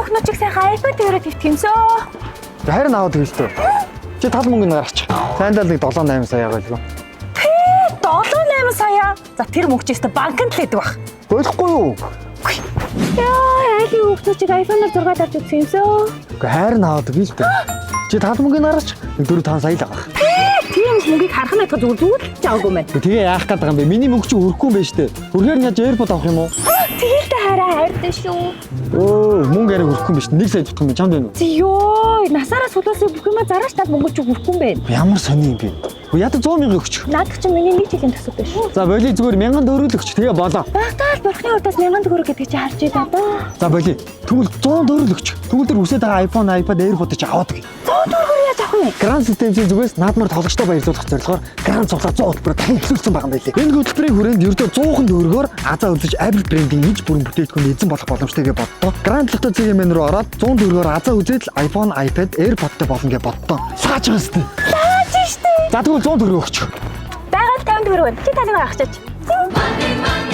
охиноо чиг сайхан iPad төрөд итгэмсөө. Харин аваад хэлтөө. Чи тал мөнгөнд гаргач. Сайндаа нэг 7-8 сая байлгүй. 7-8 сая. За тэр мөнгө чи өстө банкнд л байдаг бах. Ойлгохгүй юу? Яа, айлын охиноо чиг iPhone-оор 6 авч итгэмсөө. Гэхдээ хайр аваад хэлтөө. Чи тал мөнгөнд гаргач. 4-5 сая л байгаа. Тийм мөнгийг харах нь зүгээр зүгээр л жаагүй мэн. Тэгээ яах гээд байгаа юм бэ? Миний мөнгө чи өрөхгүй юм байна штэ. Өргөөр нь яаж AirPod авах юм уу? Тэгээд та хараа хайртай шүү. Мөнгө яриаг өрөхгүй юм биш. 1 сая зүтгэх юм чамд байна уу? Зёо, насаараа сулуусан бүх юмаа зарааш тал мөнгө чи өрөхгүй юм бэ. Ямар сони юм бэ? Ядаа 100 мянга өгч. Наадах чи миний 1 жилийн тасаг биш шүү. За боли зүгээр 1000 төгрөг өгч. Тэгээ болоо. Багтаал бурхны урдаас 1000 төгрөг гэдэг чи харж байгаа даа. За боли. Тэгвэл 100 төгрөг өгч. Тэгвэл тэр үсээд байгаа iPhone, iPad, AirPod чи аваад гэ. 100 төгрөг яаж авах вэ? Grand System-ийн зүгээс наадмаар тоглогчтой баярлуулах зорилгоор Grand цуглаа 100 хөтөлбөр дахин эхлүүлсэн байгаа юм байлээ. Энэ хөтөлбөрийн хүрээнд ердөө 100хан төгрөгөөр Азаа үзэж Apple брендийн нийт бүрэн бүтээгдэхүүн эзэн болох боломжтой гэж боддоо. Grand лото цэгийн мен рүү ороод 100 төгрөгөөр Азаа үзээд л iPhone, iPad, AirPod-тэй болно гэж боддоо. Сааж байгаа сте. Сааж штэ. За тэгвэл 100 төгрөг өгч. Байгаад 50 төгрөг байна. Чи талыг авахчаач.